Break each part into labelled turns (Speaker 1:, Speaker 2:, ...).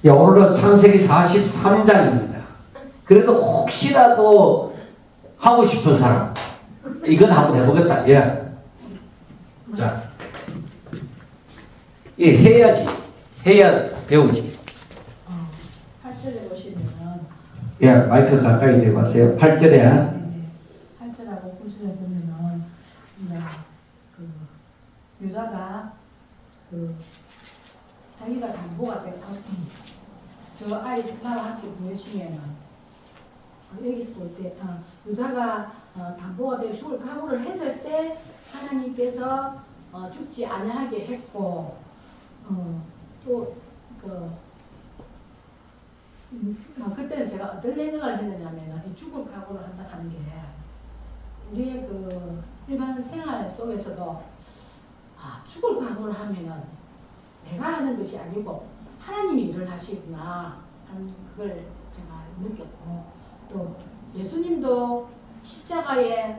Speaker 1: 예, 오늘은 창세기 43장입니다. 그래도 혹시라도 하고 싶은 사람, 이건 한번 해보겠다. 예. 자, 예, 해야지. 해야 배우지.
Speaker 2: 8절에 보시면은
Speaker 1: 예, 마이크 가까이 대봤어요. 8절에
Speaker 2: 8절하고 9절에 보면은 그 유다가 그 자기가 담보가 되고 저 아이 나와 함께 보내시면은 여기서 볼 때 유다가 담보가 되고 죽을 각오를 했을 때 하나님께서 죽지 아니하게 했고 그때는 제가 어떤 생각을 했느냐면 이 죽을 각오를 한다 하는 게 우리의 그 일반 생활 속에서도 죽을 각오를 하면은 내가 하는 것이 아니고 하나님이 일을 하시구나 하는 그걸 제가 느꼈고, 또 예수님도 십자가에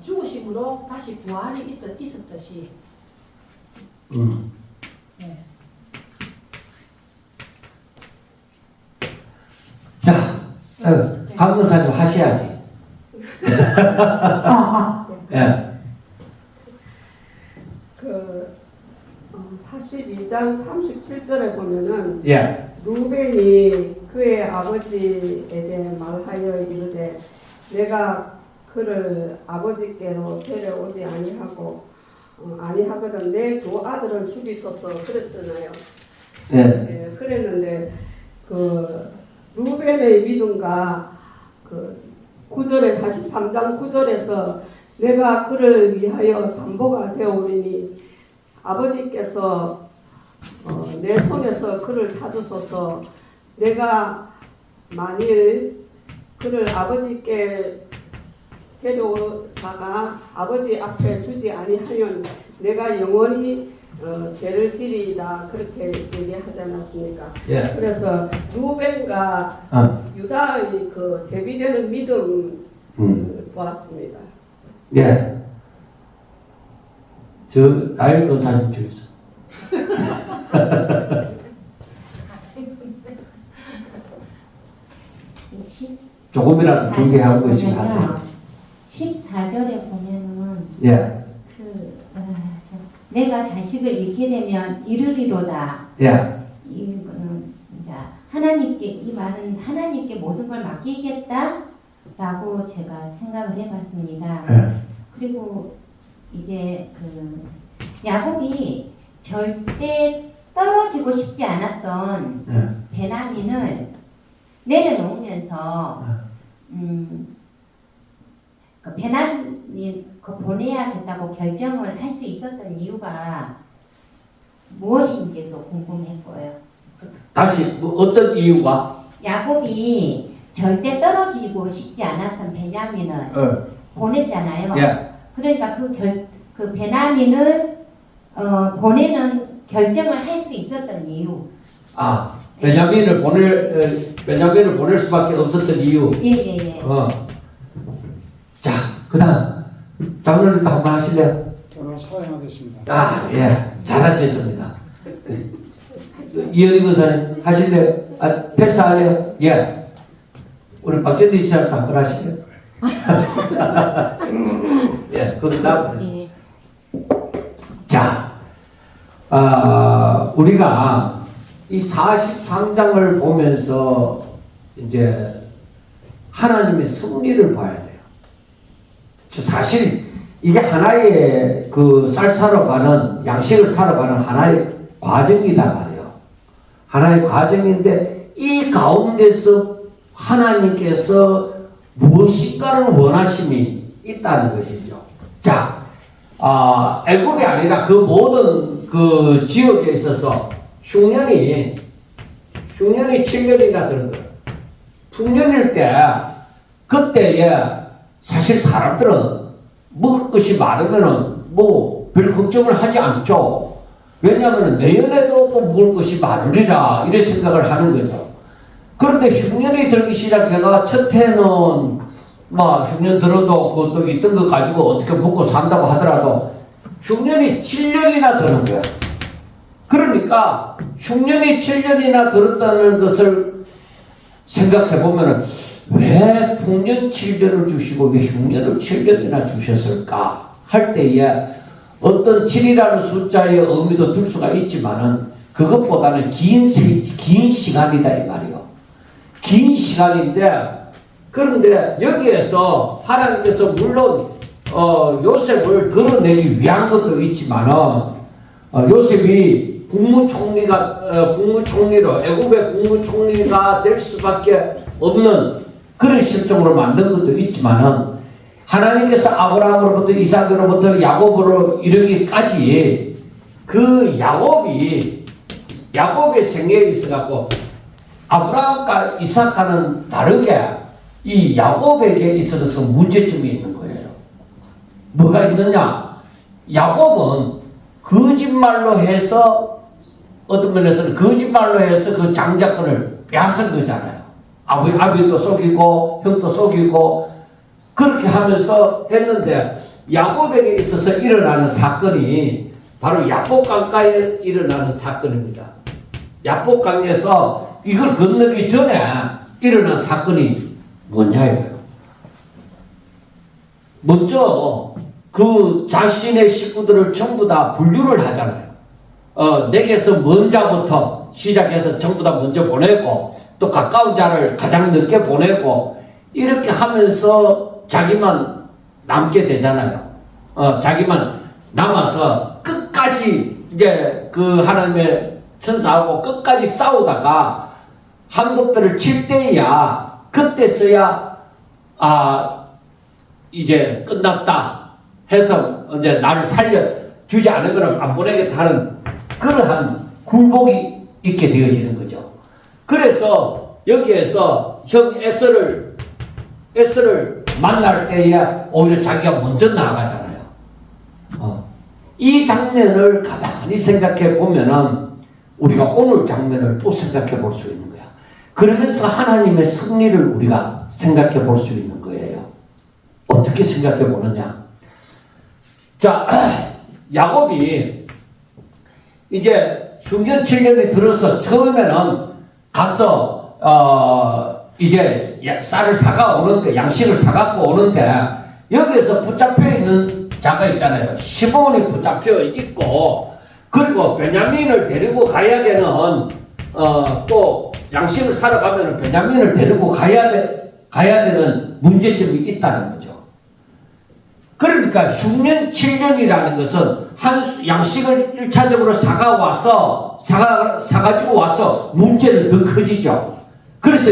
Speaker 2: 죽으심으로 다시 부활이 있었듯이 네.
Speaker 1: 자, 강근사님 하셔야지. 예.
Speaker 3: 그 42장 37절에 보면은
Speaker 1: 예.
Speaker 3: 루벤이 그의 아버지에게 말하여 이르되 내가 그를 아버지께로 데려오지 아니하거든 내 두 아들을 죽이소서 그랬잖아요.
Speaker 1: 예.
Speaker 3: 예, 그랬는데 그 루벤의 믿음과 그 9절에 43장 9절에서 내가 그를 위하여 담보가 되오리니 아버지께서 내 손에서 그를 찾으소서. 내가 만일 그를 아버지께 데려다가 아버지 앞에 두지 아니하면 내가 영원히 죄를 지리이다 그렇게 얘기하지 않았습니까?
Speaker 1: 예.
Speaker 3: 그래서 루벤과 유다의 그 대비되는 믿음 보았습니다.
Speaker 1: 예. 저 라일 권사님 중에서 조금이라도 준비하고 계시면 하세요.
Speaker 4: 14절에 보면은
Speaker 1: 예.
Speaker 4: 내가 자식을 잃게 되면 이르리로다.
Speaker 1: 예.
Speaker 4: 이거는 이제 하나님께, 이 말은 하나님께 모든 걸 맡기겠다라고 제가 생각을 해봤습니다.
Speaker 1: 예.
Speaker 4: 그리고 이제 그 야곱이 절대 떨어지고 싶지 않았던
Speaker 1: 예.
Speaker 4: 베냐민을 내려놓으면서 그 베냐민 그 보내야겠다고 결정을 할 수 있었던 이유가 무엇인지도 궁금했고요.
Speaker 1: 다시 뭐 어떤 이유가?
Speaker 4: 야곱이 절대 떨어지고 싶지 않았던 베냐민을 보냈잖아요.
Speaker 1: 예.
Speaker 4: 그러니까 그 베냐민을 보내는 결정을 할 수 있었던 이유.
Speaker 1: 베냐민을 보낼 수밖에 없었던 이유.
Speaker 4: 예.
Speaker 1: 자, 그다음 장로님도 한번 하실래요?
Speaker 5: 저는 사양하겠습니다.
Speaker 1: 예, 잘하셨습니다. 이현희 권사님 하실래요? 패스하래요? 예. 우리 박전디 씨한테 한번 하실래요? 예, 그럼
Speaker 4: 예.
Speaker 1: 자, 우리가 이 43장을 보면서 이제 하나님의 승리를 봐야 돼요. 사실 이게 하나의 그 쌀 사러 가는, 양식을 사러 가는 하나의 과정이다 말이에요. 하나의 과정인데 이 가운데서 하나님께서 무엇인가를 원하심이 있다는 것이죠. 자, 애굽이 아니라 그 모든 그 지역에 있어서 흉년이 7년이나 되는 거예요. 풍년일 때 그때에 사실 사람들은 먹을 것이 많으면은 뭐 별 걱정을 하지 않죠. 왜냐하면 내년에도 또 먹을 것이 많으리라 이런 생각을 하는 거죠. 그런데 흉년이 들기 시작해가 첫 해는 뭐 흉년 들어도 그것도 있던 거 가지고 어떻게 먹고 산다고 하더라도 흉년이 7년이나 드는 거야. 그러니까 흉년이 7년이나 들었다는 것을 생각해 보면은 왜 풍년 7년을 주시고 왜 흉년을 7년이나 주셨을까 할 때에 어떤 7이라는 숫자의 의미도 둘 수가 있지만은 그것보다는 긴 시간이다 이 말이요. 긴 시간인데 그런데 여기에서 하나님께서 물론 요셉을 드러내기 위한 것도 있지만은 요셉이 국무총리로 애굽의 국무총리가 될 수밖에 없는 그런 실정으로 만든 것도 있지만은 하나님께서 아브라함으로부터 이삭으로부터 야곱으로 이르기까지 그 야곱의 생애에 있어갖고 아브라함과 이삭과는 다르게 이 야곱에게 있어서 문제점이 있는 거예요. 뭐가 있느냐? 야곱은 거짓말로 해서 어떤 면에서는 거짓말로 해서 그 장자권을 빼앗은 거잖아요. 아비도 속이고 형도 속이고 그렇게 하면서 했는데 야곱에게 있어서 일어나는 사건이 바로 야복강가에 일어나는 사건입니다. 야복강에서 이걸 건너기 전에 일어난 사건이 뭐냐 이거예요. 먼저 그 자신의 식구들을 전부 다 분류를 하잖아요. 내게서 먼 자부터 시작해서 전부 다 먼저 보내고 또 가까운 자를 가장 늦게 보내고 이렇게 하면서 자기만 남게 되잖아요. 자기만 남아서 끝까지 이제 그 하나님의 천사하고 끝까지 싸우다가 한두 배를 칠 때야 그때서야 이제 끝났다 해서 이제 나를 살려주지 않으면 안 보내겠다 하는 그러한 굴복이 있게 되어지는 거죠. 그래서 여기에서 형 에서를 만날 때에 오히려 자기가 먼저 나아가잖아요. 이 장면을 가만히 생각해 보면은 우리가 오늘 장면을 또 생각해 볼 수 있는 거야. 그러면서 하나님의 승리를 우리가 생각해 볼 수 있는 거예요. 어떻게 생각해 보느냐? 자, 야곱이 이제 흉년 7년이 들어서 처음에는 가서 이제 쌀을 사가 오는데 양식을 사갖고 오는데 여기에서 붙잡혀 있는 자가 있잖아요. 시몬이 붙잡혀 있고 그리고 베냐민을 데리고 가야 되는 또 양식을 사러 가면은 베냐민을 데리고 가야 되는 문제점이 있다는 거죠. 그러니까 흉년 7년이라는 것은 한 양식을 1차적으로 사가지고 와서 문제는 더 커지죠. 그래서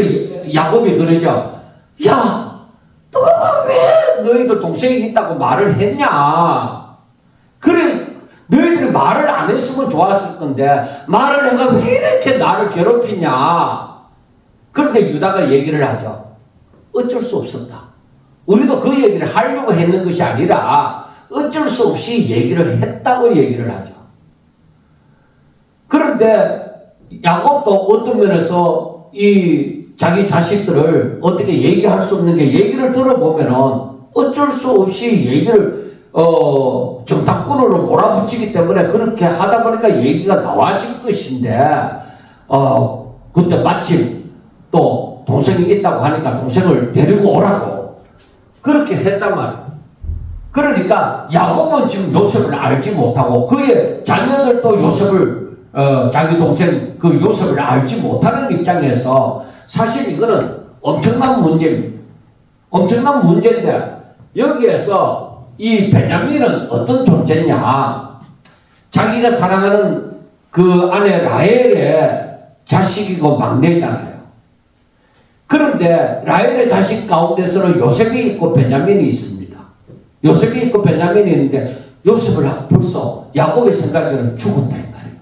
Speaker 1: 야곱이 그러죠. 야, 너가 왜 너희들 동생이 있다고 말을 했냐? 그래, 너희들이 말을 안 했으면 좋았을 건데 말을 해가 왜 이렇게 나를 괴롭히냐? 그런데 유다가 얘기를 하죠. 어쩔 수 없었다. 우리도 그 얘기를 하려고 했는 것이 아니라 어쩔 수 없이 얘기를 했다고 얘기를 하죠. 그런데 야곱도 어떤 면에서 이 자기 자식들을 어떻게 얘기할 수 없는 게 얘기를 들어보면은 어쩔 수 없이 얘기를 정탐꾼으로 몰아붙이기 때문에 그렇게 하다 보니까 얘기가 나와진 것인데 그때 마침 또 동생이 있다고 하니까 동생을 데리고 오라고 그렇게 했단 말이에요. 그러니까 야곱은 지금 요셉을 알지 못하고 그의 자녀들도 요셉을 자기 동생 그 요셉을 알지 못하는 입장에서 사실 이거는 엄청난 문제입니다. 엄청난 문제인데 여기에서 이 베냐민은 어떤 존재냐? 자기가 사랑하는 그 아내 라헬의 자식이고 막내잖아요. 그런데 라헬의 자식 가운데서는 요셉이 있고 베냐민이 있습니다. 요셉이 있고 베냐민이 있는데 요셉을 벌써 야곱의 생각에는 죽었다 이 말이에요.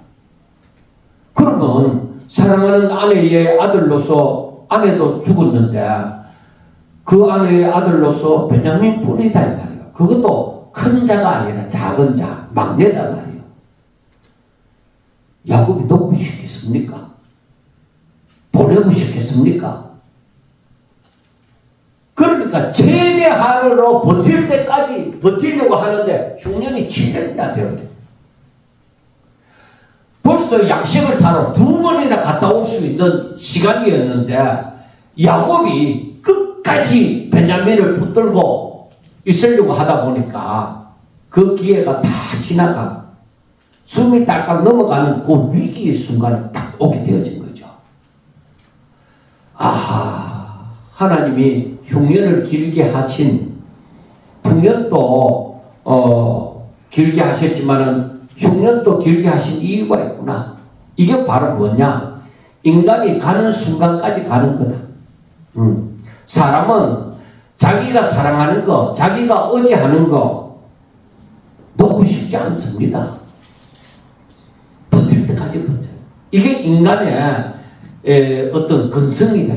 Speaker 1: 그러면 사랑하는 아내의 아들로서 아내도 죽었는데 그 아내의 아들로서 베냐민 뿐이다 이 말이에요. 그것도 큰 자가 아니라 작은 자, 막내다 말이에요. 야곱이 놓고 싶겠습니까? 보내고 싶겠습니까? 그러니까 최대한으로 버틸 때까지 버티려고 하는데 흉년이 7년이나 되어요. 벌써 양식을 사러 2번이나 갔다 올 수 있는 시간이었는데 야곱이 끝까지 베냐민을 붙들고 있으려고 하다 보니까 그 기회가 다 지나가고 숨이 딸깍 넘어가는 그 위기의 순간에 딱 오게 되어진 거죠. 아하, 하나님이 흉년을 길게 하신 풍년도 길게 하셨지만은 흉년도 길게 하신 이유가 있구나. 이게 바로 뭐냐? 인간이 가는 순간까지 가는 거다. 사람은 자기가 사랑하는 거, 자기가 의지하는 거 놓고 싶지 않습니다. 버틸 때까지 버텨요. 이게 인간의 어떤 근성이다.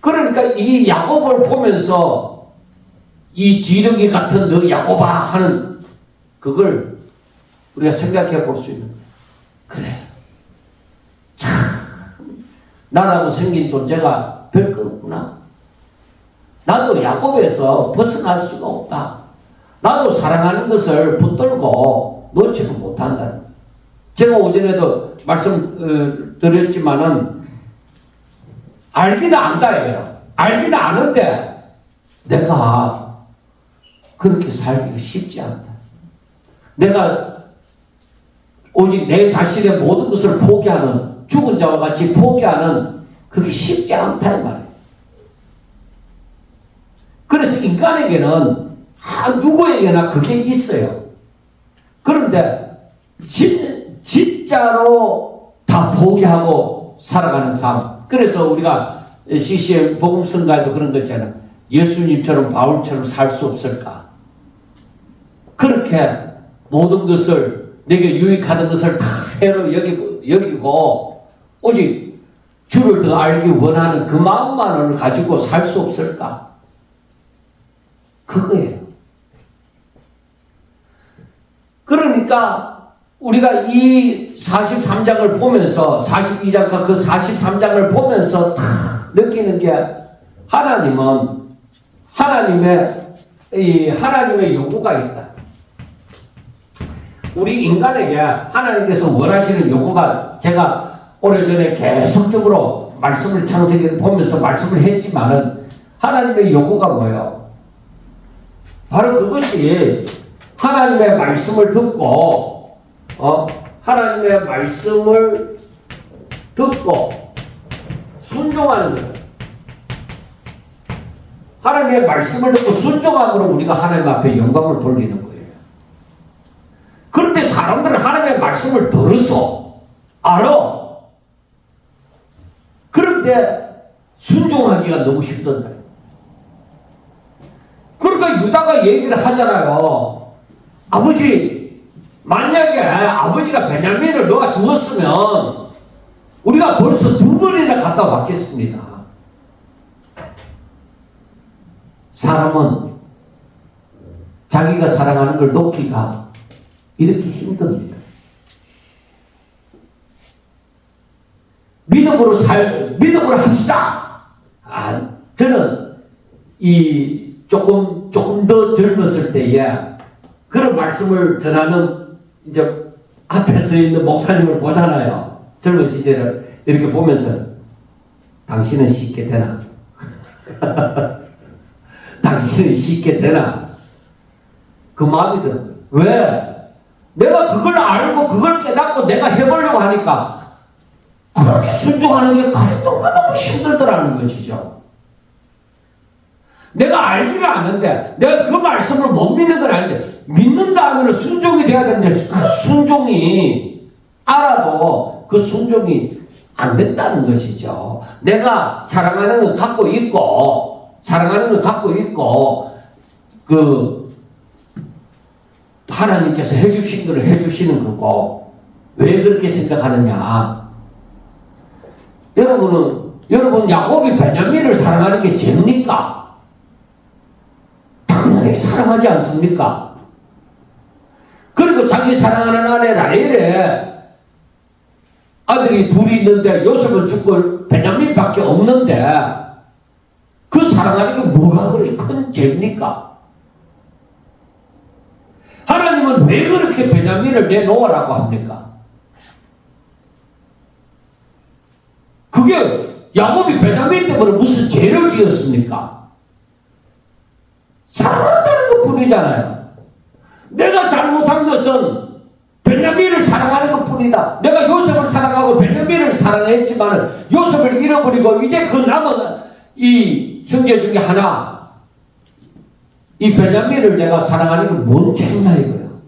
Speaker 1: 그러니까 이 야곱을 보면서 이 지렁이 같은 너 야곱아 하는 그걸 우리가 생각해 볼 수 있는 거예요. 그래. 참 나라고 생긴 존재가 별거 없구나. 나도 야곱에서 벗어날 수가 없다. 나도 사랑하는 것을 붙들고 놓지를 못한다. 제가 오전에도 말씀드렸지만은 알기는 안다 이거야. 알기는 아는데 내가 그렇게 살기가 쉽지 않다. 내가 오직 내 자신의 모든 것을 포기하는 죽은 자와 같이 포기하는 그게 쉽지 않다 이 말이에요. 그래서 인간에게는 누구에게나 그게 있어요. 그런데 진짜로 다 포기하고 살아가는 삶. 그래서 우리가 CCM 복음성가에도 그런 거 있잖아요. 예수님처럼 바울처럼 살 수 없을까? 그렇게 모든 것을 내게 유익하는 것을 다 해로 여기고 오직 주를 더 알기 원하는 그 마음만을 가지고 살 수 없을까? 그거예요. 그러니까 우리가 이 43장을 보면서 42장과 그 43장을 보면서 다 느끼는 게 하나님은 하나님의 요구가 있다. 우리 인간에게 하나님께서 원하시는 요구가 제가 오래전에 계속적으로 말씀을 창세기를 보면서 말씀을 했지만은 하나님의 요구가 뭐예요? 바로 그것이 하나님의 말씀을 듣고 하나님의 말씀을 듣고 순종하는 거예요. 하나님의 말씀을 듣고 순종함으로 우리가 하나님 앞에 영광을 돌리는 거예요. 그런데 사람들은 하나님의 말씀을 들어서 알아. 그런데 순종하기가 너무 힘든다. 그러니까 유다가 얘기를 하잖아요. 아버지, 만약에 아버지가 베냐민을 너가 죽었으면 우리가 벌써 2번이나 갔다 왔겠습니다. 사람은 자기가 사랑하는 걸 놓기가 이렇게 힘듭니다. 믿음으로 합시다. 저는 조금 더 젊었을 때에 그런 말씀을 전하는 이제 앞에 서 있는 목사님을 보잖아요. 젊은 시절에 이렇게 보면서 당신은 쉽게 되나? 당신은 쉽게 되나? 그 마음이 들어요. 왜? 내가 그걸 알고 그걸 깨닫고 내가 해보려고 하니까 그렇게 순종하는 게 너무너무 힘들더라는 것이죠. 내가 알기는 아는데 내가 그 말씀을 못 믿는 건 아닌데 믿는다 하면 순종이 돼야 되는데 그 순종이 알아도 그 순종이 안 된다는 것이죠. 내가 사랑하는 건 갖고 있고 그 하나님께서 해주신 것을 해주시는 거고 왜 그렇게 생각하느냐? 여러분 야곱이 베냐민을 사랑하는 게 죄입니까? 당연히 사랑하지 않습니까? 그리고 자기 사랑하는 아내 라헬의 아들이 둘이 있는데 요셉은 죽고 베냐민밖에 없는데 그 사랑하는 게 뭐가 그렇게 큰 죄입니까? 하나님은 왜 그렇게 베냐민을 내놓으라고 합니까? 그게 야곱이 베냐민 때문에 무슨 죄를 지었습니까? 사랑한다는 것 뿐이잖아요. 내가 잘못한 것은 베냐민을 사랑하는 것 뿐이다. 내가 요셉을 사랑하고 베냐민을 사랑했지만 요셉을 잃어버리고 이제 그 남은 이 형제 중에 하나, 이 베냐민을 내가 사랑하는 게 뭔 책이냐 이거예요.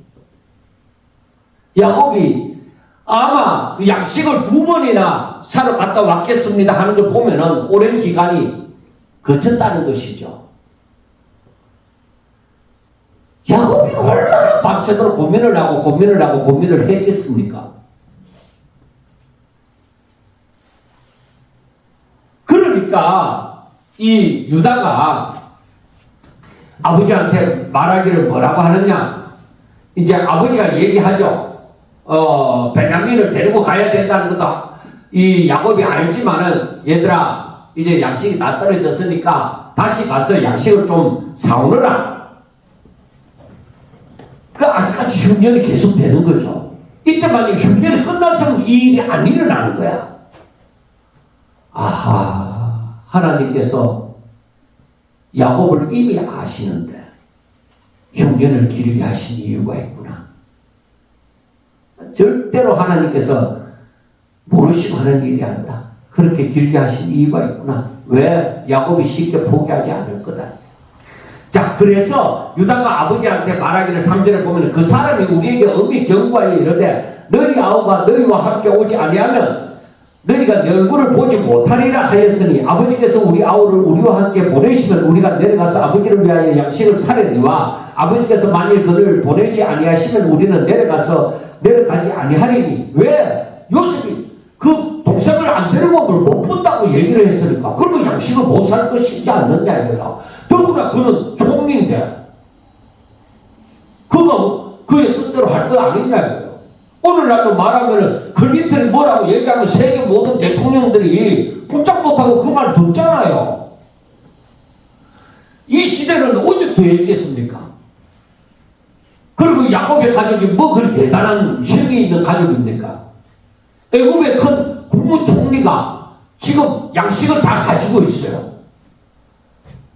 Speaker 1: 야곱이 아마 그 양식을 2번이나 사러 갔다 왔겠습니다 하는 걸 보면은 오랜 기간이 거쳤다는 것이죠. 야곱이 얼마나 밤새도록 고민을 했겠습니까? 그러니까 이 유다가 아버지한테 말하기를 뭐라고 하느냐? 이제 아버지가 얘기하죠. 베냐민을 데리고 가야 된다는 것도 이 야곱이 알지만은 얘들아 이제 양식이 다 떨어졌으니까 다시 가서 양식을 좀 사오너라. 그 아직까지 흉년이 계속 되는 거죠. 이때 만약 흉년이 끝났으면 이 일이 안 일어나는 거야. 아하, 하나님께서 야곱을 이미 아시는데 흉년을 기르게 하신 이유가 있구나. 절대로 하나님께서 모르시고 하는 일이 아니다. 그렇게 길게 하신 이유가 있구나. 왜? 야곱이 쉽게 포기하지 않을 거다. 자, 그래서 유다가 아버지한테 말하기를 3절에 보면 그 사람이 우리에게 엄히 경고하여 이르되 너희 아우가 너희와 함께 오지 아니하면 너희가 내 얼굴을 보지 못하리라 하였으니 아버지께서 우리 아우를 우리와 함께 보내시면 우리가 내려가서 아버지를 위하여 양식을 사려니와 아버지께서 만일 그를 보내지 아니하시면 우리는 내려가지 아니하리니. 왜? 요셉이 그 동생을 안 데리고 오면 못 본다고 얘기를 했으니까 그러면 양식을 못 살 것이지 않느냐 이거야. 더구나 그는 총리인데 그거 그의 뜻대로 할 거 아니냐 이거야. 오늘날로 말하면은 클린턴이 뭐라고 얘기하면 세계 모든 대통령들이 꼼짝 못하고 그 말 듣잖아요. 이 시대는 오직 더 있겠습니까? 그리고 야곱의 가족이 뭐 그리 대단한 힘이 있는 가족입니까? 애굽의 큰 국무총리가 지금 양식을 다 가지고 있어요.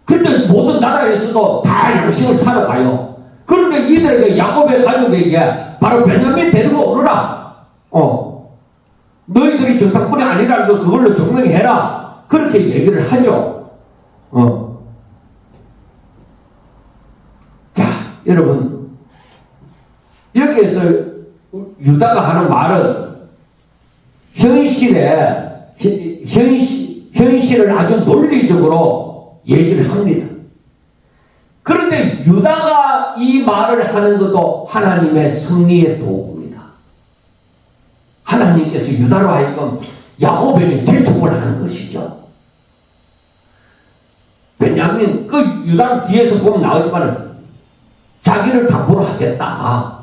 Speaker 1: 그런데 모든 나라에서도 다 양식을 사러 가요. 그런데 이들에게 야곱의 가족에게 바로 베냐민 데리고 오너라. 너희들이 정탐꾼이 아니라는 걸 그걸로 증명해라. 그렇게 얘기를 하죠. 자, 여러분. 여기에서 유다가 하는 말은 현실을 아주 논리적으로 얘기를 합니다. 그런데 유다가 이 말을 하는 것도 하나님의 승리의 도구입니다. 하나님께서 유다로 하여금 야곱에게 재촉을 하는 것이죠. 베냐민, 그 유다는 뒤에서 보면 나오지만 자기를 담보로 하겠다.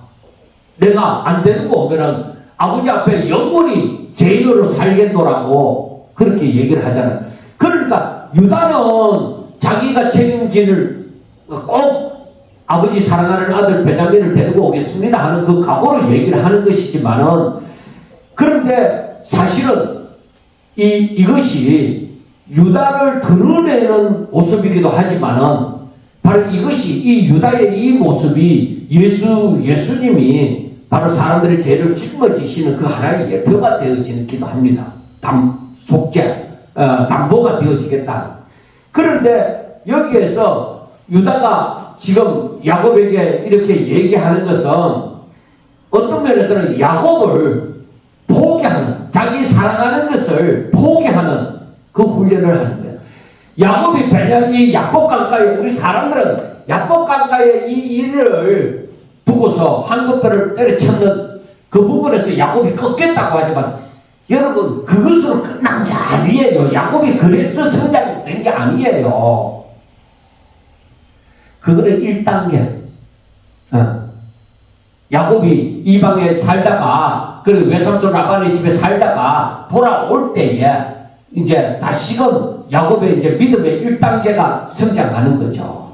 Speaker 1: 내가 안 데리고 오면은 아버지 앞에 영원히 죄인으로 살겠노라고 그렇게 얘기를 하잖아요. 그러니까 유다는 자기가 책임질 꼭 아버지 사랑하는 아들 베냐민을 데리고 오겠습니다 하는 그 각오로 얘기를 하는 것이지만은 그런데 사실은 이것이 유다를 드러내는 모습이기도 하지만은 바로 이것이 이 유다의 이 모습이 예수님이 바로 사람들의 죄를 짊어지시는 그 하나의 예표가 되어지기도 합니다. 담보가 되어지겠다. 그런데 여기에서 유다가 지금 야곱에게 이렇게 얘기하는 것은 어떤 면에서는 야곱을 포기하는, 자기 사랑하는 것을 포기하는 그 훈련을 하는 거예요. 야곱이 이 야복강가에, 우리 사람들은 야복강가에 이 일을 두고서 한두 배를 때려쳤는 그 부분에서 야곱이 꺾겠다고 하지만 여러분 그것으로 끝난 게 아니에요. 야곱이 그래서 성장이 된 게 아니에요. 그거는 1단계. 야곱이 이방에 살다가 그리고 외삼촌 라반의 집에 살다가 돌아올 때에 이제 다시금 야곱의 이제 믿음의 1단계가 성장하는 거죠.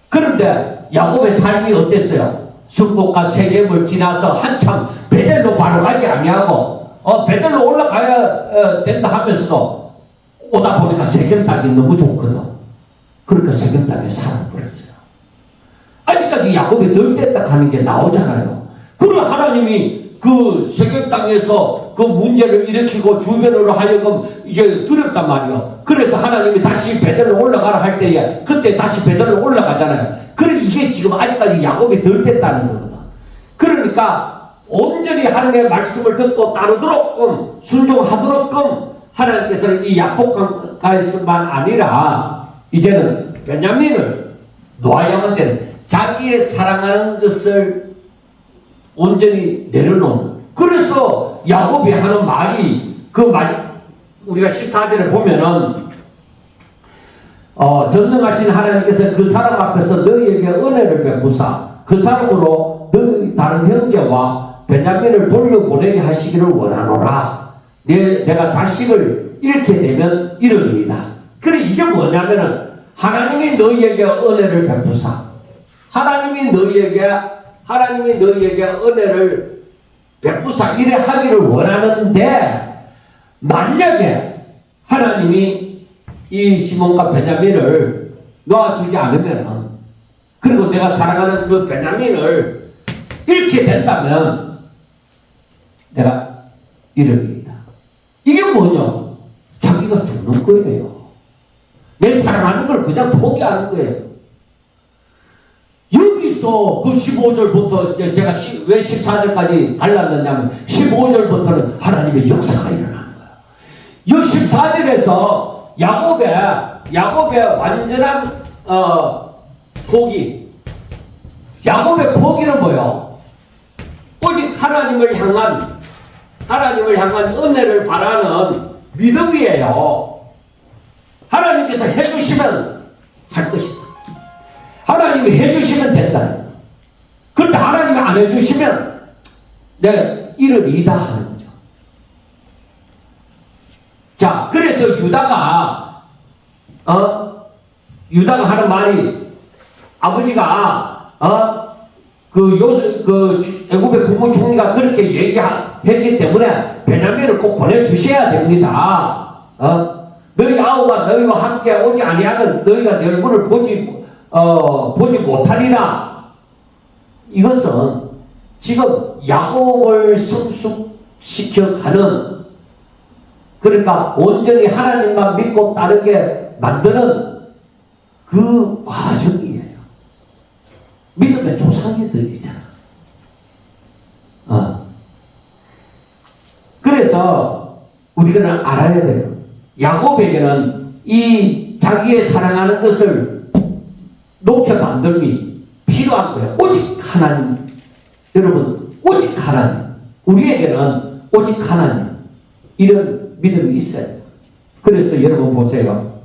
Speaker 1: 그런데 야곱의 삶이 어땠어요? 숙곡과 세겜을 지나서 한참 베델로 바로 가지 아니하고 베델로 올라가야 된다 하면서도 오다 보니까 세겜 땅이 너무 좋거든. 그러니까 세겜 땅에 살아버렸어요. 아직까지 야곱이 덜 됐다 하는 게 나오잖아요. 그리고 하나님이 그 세겜 땅에서 그 문제를 일으키고 주변으로 하여금 이제 두렵단 말이에요. 그래서 하나님이 다시 베델로 올라가라 할 때에 그때 다시 베델로 올라가잖아요. 그래 이게 지금 아직까지 야곱이 덜 됐다는 거거든. 그러니까 온전히 하나님의 말씀을 듣고 따르도록끔 순종하도록끔 하나님께서는 이 야복강가에서만 아니라 이제는 베냐민을 놓아야만 되는 자기의 사랑하는 것을 온전히 내려놓는. 그래서 야곱이 하는 말이 우리가 14절에 보면은 전능하신 하나님께서 그 사람 앞에서 너희에게 은혜를 베푸사 그 사람으로 너희 다른 형제와 베냐민을 돌려보내게 하시기를 원하노라. 내가 자식을 잃게 되면 이르리이다. 그래 이게 뭐냐면은 하나님이 너희에게 은혜를 베푸사 하나님이 너희에게 은혜를 베푸사 이래 하기를 원하는데 만약에 하나님이 이 시몬과 베냐민을 놓아주지 않으면 그리고 내가 사랑하는 그 베냐민을 잃게 된다면 내가 이르리이다. 이게 뭐냐? 자기가 죽는 거예요. 내 사랑하는 걸 그냥 포기하는 거예요. 여기서 그 15절부터 제가 왜 14절까지 갈랐느냐면 15절부터는 하나님의 역사가 일어나는 거예요. 이 14절에서 야곱의 완전한 포기. 야곱의 포기는 뭐예요? 오직 하나님을 향한 은혜를 바라는 믿음이에요. 하나님께서 해주시면 할 것이다. 하나님이 해주시면 된다. 그런데 하나님이 안 해주시면 내가 이르리이다 하는 거죠. 자, 그래서 유다가 하는 말이 아버지가 애굽의 국무총리가 그렇게 얘기했기 때문에 베냐민을 꼭 보내주셔야 됩니다. 너희 아우가 너희와 함께 오지 아니하면 너희가 내 얼굴을 보지 못하리라. 이것은 지금 야곱을 성숙시켜가는 그러니까 온전히 하나님만 믿고 따르게 만드는 그 과정이에요. 믿음의 조상이들 있잖아. 그래서 우리가 알아야 돼요. 야곱에게는 이 자기의 사랑하는 것을 놓게 만듦이 필요한 거예요. 오직 하나님. 여러분, 오직 하나님. 우리에게는 오직 하나님. 이런 믿음이 있어요. 그래서 여러분 보세요.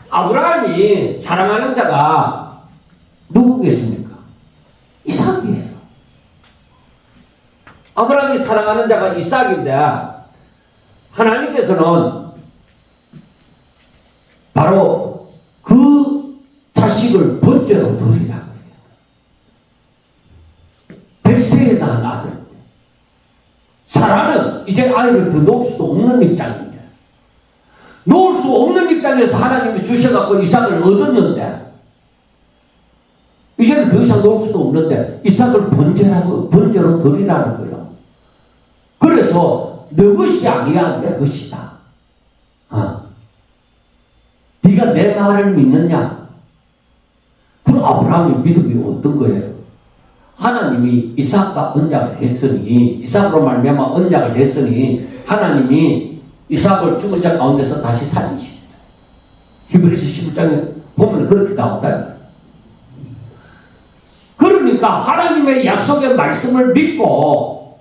Speaker 1: 아브라함이 사랑하는 자가 누구겠습니까? 이삭이에요. 아브라함이 사랑하는 자가 이삭인데 하나님께서는 바로 그 자식을 번제로 드리라고 해요. 100세에 낳은 아들. 사라는 이제 아이를 더 놓을 수도 없는 입장입니다. 놓을 수 없는 입장에서 하나님이 주셔갖고 이삭을 얻었는데 이제는 더 이상 놓을 수도 없는데 이삭을 번제로 드리라는 거예요. 그래서 너 것이 아니야 내 것이다. 네가 내 말을 믿느냐? 그럼 아브라함의 믿음이 어떤 거예요? 하나님이 이삭과 언약을 했으니 이삭으로 말미암아 언약을 했으니 하나님이 이삭을 죽은 자 가운데서 다시 살리십니다. 히브리서 11장에 보면 그렇게 나온다. 그러니까 하나님의 약속의 말씀을 믿고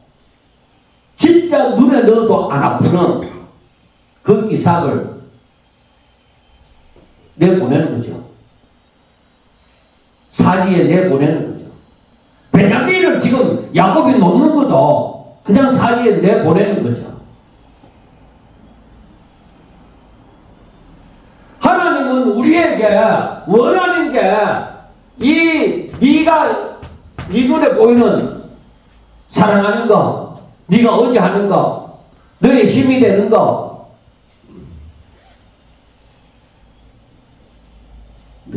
Speaker 1: 진짜 눈에 넣어도 안 아프는 그 이삭을 내보내는 거죠. 사지에 내보내는 거죠. 베냐민은 지금 야곱이 놓는 것도 그냥 사지에 내보내는 거죠. 하나님은 우리에게 원하는 게 이 네가 네 눈에 보이는 사랑하는 거, 네가 의지하는 거, 너의 힘이 되는 거,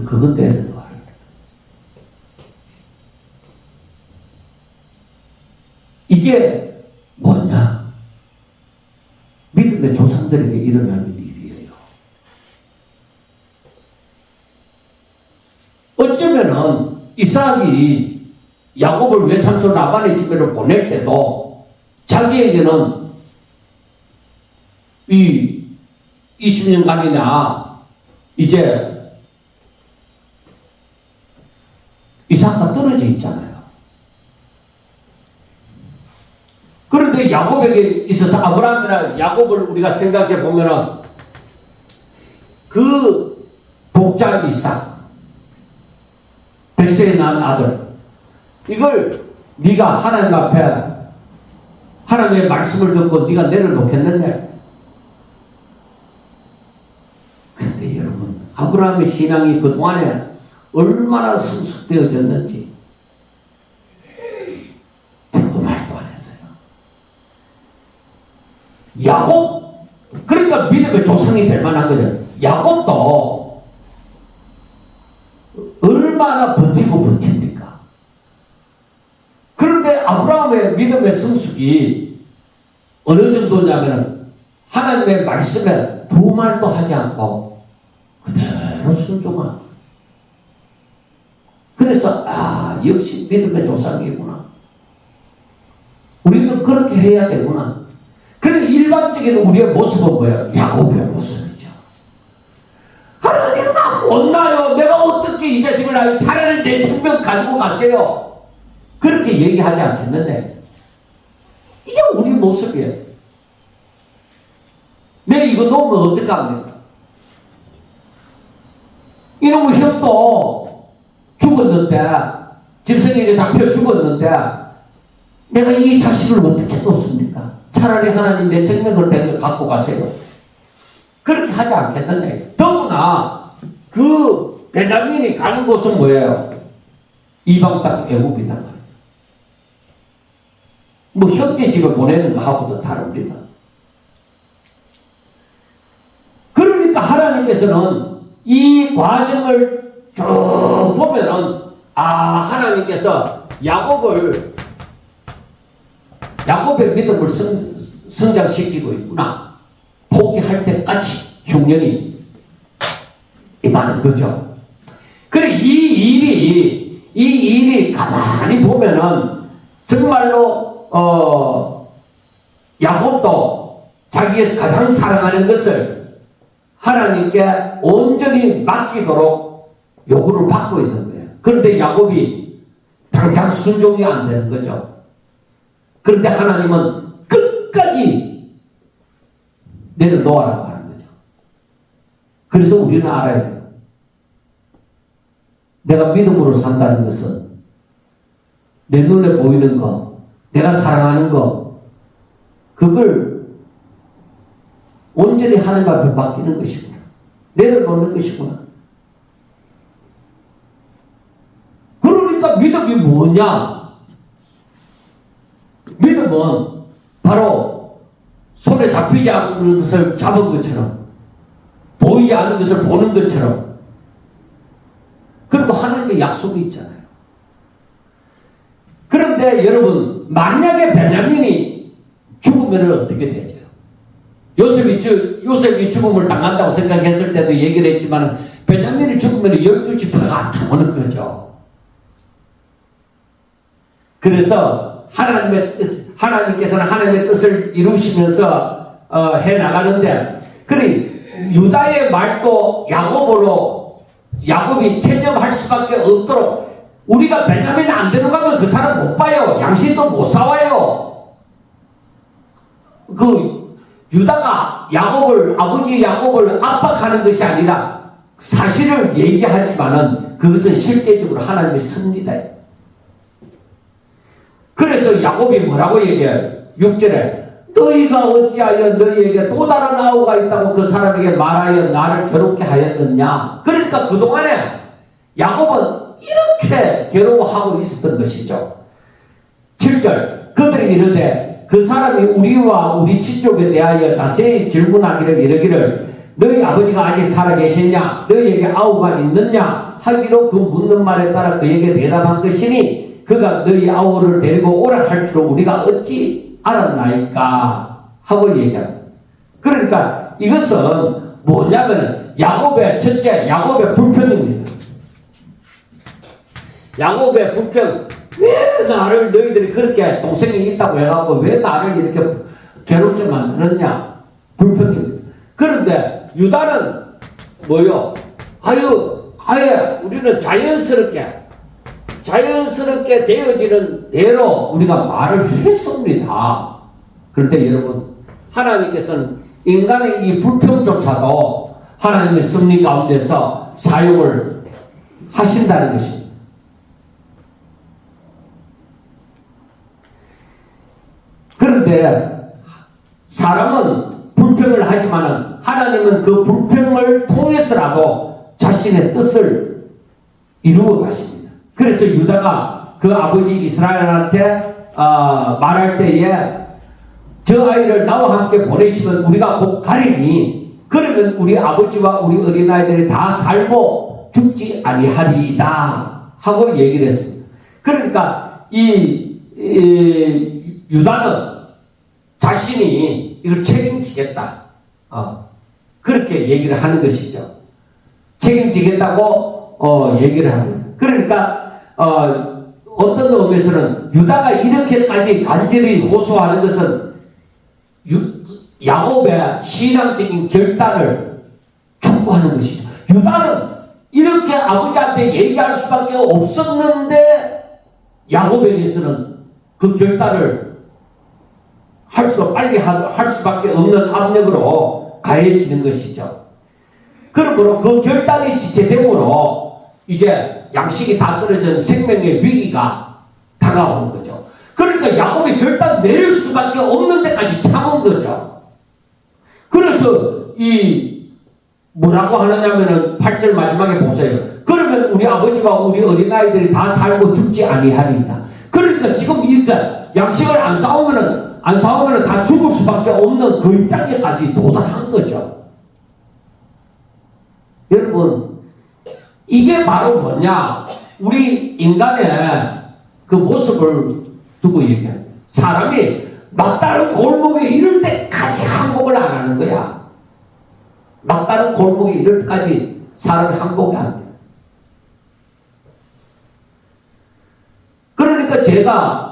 Speaker 1: 그건 돼야 돼. 이게 뭐냐? 믿음의 조상들에게 일어나는 일이에요. 어쩌면은 이삭이 야곱을 외삼촌 라반의 집에로 보낼 때도 자기에게는 이 20년간이나 이제 이삭과 떨어져 있잖아요. 그런데 야곱에게 있어서 아브라함이나 야곱을 우리가 생각해 보면은 그 독자 이삭, 백세에 낳은 아들, 이걸 네가 하나님 앞에 하나님의 말씀을 듣고 네가 내려놓겠느냐? 그런데 여러분, 아브라함의 신앙이 그동안에 얼마나 성숙되어졌는지 듣고 말도 안 했어요. 야곱, 그러니까 믿음의 조상이 될 만한 거죠. 야곱도 얼마나 버티고 버팁니까? 그런데 아브라함의 믿음의 성숙이 어느 정도냐면은 하나님의 말씀에 두 말도 하지 않고 그대로 순종한. 그래서 역시 믿음의 조상이구나. 우리는 그렇게 해야 되구나. 그리고 일반적인 우리의 모습은 뭐예요? 야곱의 모습이죠. 하나님 나 못나요. 내가 어떻게 이 자식을 낳아요? 차라리 내 생명 가지고 가세요. 그렇게 얘기하지 않겠는데 이게 우리 모습이에요. 내가 이거 놓으면 어떡합니까? 이놈의 형도 죽었는데, 짐승에게 잡혀 죽었는데 내가 이 자식을 어떻게 놓습니까? 차라리 하나님 내 생명을 내가 갖고 가세요. 그렇게 하지 않겠느냐. 더구나 그 베냐민이 가는 곳은 뭐예요? 이방 땅 애굽이다 말이에요. 뭐 형제 집에 보내는 거 하고도 다릅니다. 그러니까 하나님께서는 이 과정을 쭉 보면은 하나님께서 야곱의 믿음을 성장시키고 있구나. 포기할 때까지 흉년이 임하는 거죠. 그래 이 일이 가만히 보면은 정말로 야곱도 자기가 가장 사랑하는 것을 하나님께 온전히 맡기도록 요구를 받고 있는 거예요. 그런데 야곱이 당장 순종이 안 되는 거죠. 그런데 하나님은 끝까지 내려놓으라고 하는 거죠. 그래서 우리는 알아야 돼요. 내가 믿음으로 산다는 것은 내 눈에 보이는 거, 내가 사랑하는 거, 그걸 온전히 하나님 앞에 맡기는 것이구나. 내려놓는 것이구나. 그러니까 믿음이 뭐냐? 믿음은 바로 손에 잡히지 않는 것을 잡은 것처럼, 보이지 않는 것을 보는 것처럼, 그리고 하나님의 약속이 있잖아요. 그런데 여러분, 만약에 베냐민이 죽으면 어떻게 되죠? 요셉이 죽음을 당한다고 생각했을 때도 얘기를 했지만 베냐민이 죽으면 12지파가 안 나오는 거죠. 그래서 하나님께서는 하나님의 뜻을 이루시면서 해나가는데, 그래 유다의 말도 야곱이 체념할 수밖에 없도록, 우리가 베냐민 안 데려가면 그 사람 못 봐요. 양신도 못 사와요. 유다가 아버지 야곱을 압박하는 것이 아니라 사실을 얘기하지만은 그것은 실제적으로 하나님의 섭니다. 그래서 야곱이 뭐라고 얘기해요? 6절에 너희가 어찌하여 너희에게 또 다른 아우가 있다고 그 사람에게 말하여 나를 괴롭게 하였느냐. 그러니까 그동안에 야곱은 이렇게 괴로워하고 있었던 것이죠. 7절 그들이 이르되 그 사람이 우리와 우리 친족에 대하여 자세히 질문하기를 이르기를 너희 아버지가 아직 살아계시냐 너희에게 아우가 있느냐 하기로 그 묻는 말에 따라 그에게 대답한 것이니 그가 너희 아우를 데리고 오라 할 줄을 우리가 어찌 알았나이까 하고 얘기합니다. 그러니까 이것은 뭐냐면은 야곱의 첫째 야곱의 불평입니다. 야곱의 불평. 왜 나를 너희들이 그렇게 동생이 있다고 해갖고 왜 나를 이렇게 괴롭게 만들었냐 불평입니다. 그런데 유다는 뭐요? 아예 우리는 자연스럽게 되어지는 대로 우리가 말을 했습니다. 그런데 여러분 하나님께서는 인간의 이 불평조차도 하나님의 섭리 가운데서 사용을 하신다는 것입니다. 그런데 사람은 불평을 하지만은 하나님은 그 불평을 통해서라도 자신의 뜻을 이루어 가십니다. 그래서 유다가 그 아버지 이스라엘한테 말할 때에 저 아이를 나와 함께 보내시면 우리가 곧 가리니 그러면 우리 아버지와 우리 어린아이들이 다 살고 죽지 아니하리이다 하고 얘기를 했습니다. 그러니까 이 유다는 자신이 이걸 책임지겠다. 그렇게 얘기를 하는 것이죠. 책임지겠다고 얘기를 합니다. 그러니까 어떤 의미에서는 유다가 이렇게까지 간절히 호소하는 것은 야곱의 신앙적인 결단을 촉구하는 것이죠. 유다는 이렇게 아버지한테 얘기할 수밖에 없었는데 야곱에게서는 그 결단을 빨리 할 수밖에 없는 압력으로 가해지는 것이죠. 그러므로 그 결단이 지체됨으로 이제 양식이 다 떨어진 생명의 위기가 다가오는 거죠. 그러니까 야곱이 결단 내릴 수밖에 없는 데까지 참은 거죠. 그래서 뭐라고 하느냐면은 8절 마지막에 보세요. 그러면 우리 아버지와 우리 어린아이들이 다 살고 죽지 아니하리이다. 그러니까 지금 이렇게 양식을 안 싸우면은 다 죽을 수밖에 없는 그 입장에까지 도달한 거죠. 여러분, 이게 바로 뭐냐? 우리 인간의 그 모습을 두고 얘기합니다. 사람이 막다른 골목에 이를 때까지 항복을 안 하는 거야. 막다른 골목에 이를 때까지 사람이 항복이 안 돼. 그러니까 제가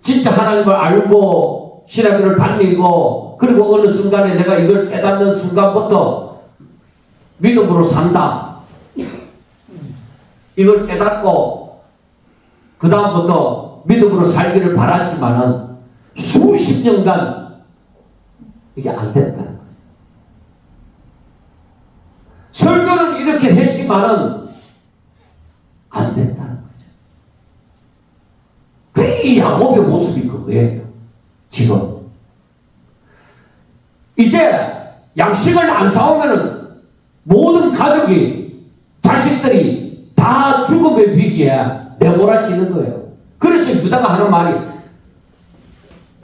Speaker 1: 진짜 하나님을 알고 신학교를 다니고 그리고 어느 순간에 내가 이걸 깨닫는 순간부터 믿음으로 산다. 이걸 깨닫고 그 다음부터 믿음으로 살기를 바랐지만은 수십 년간 이게 안 됐다는 거죠. 설교는 이렇게 했지만은 안 됐다는 거죠. 그 야곱의 모습이 그거예요. 지금 이제 양식을 안 사오면은 모든 가족이 자식들이 다 죽음의 위기에 내몰아지는 거예요. 그래서 유다가 하는 말이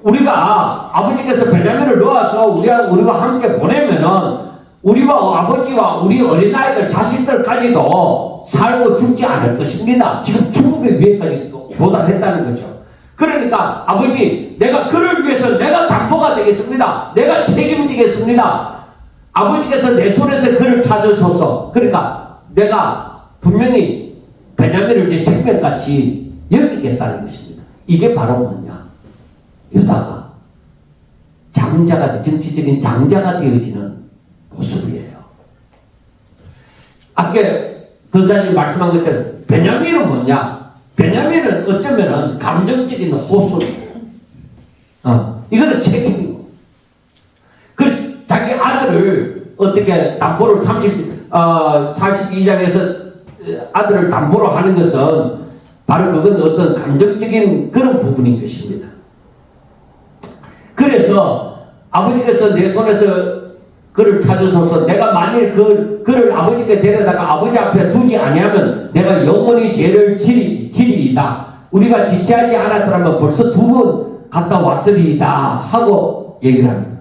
Speaker 1: 우리가 아버지께서 베냐민을 놓아서 우리와 함께 보내면은 우리와 아버지와 우리 어린아이들 자식들까지도 살고 죽지 않을 것입니다. 지금 죽음의 위에까지 도달했다는 거죠. 그러니까 아버지 내가 그를 위해서 내가 담보가 되겠습니다. 내가 책임지겠습니다. 아버지께서 내 손에서 그를 찾으소서. 그러니까 내가 분명히 베냐민을 내 생명같이 여기겠다는 것입니다. 이게 바로 뭐냐? 유다가 정치적인 장자가 되어지는 모습이에요. 아까 권사님 말씀한 것처럼 베냐민은 뭐냐? 베냐민은 어쩌면은 감정적인 호소예요. 이거는 책임이고. 그 자기 아들을 어떻게 담보를 42장에서 아들을 담보로 하는 것은 바로 그건 어떤 감정적인 그런 부분인 것입니다. 그래서 아버지께서 내 손에서 그를 찾으소서. 내가 만일 그를 아버지께 데려다가 아버지 앞에 두지 아니하면 내가 영원히 죄를 지리이다. 우리가 지체하지 않았더라면 벌써 2번 갔다 왔으리이다 하고 얘기를 합니다.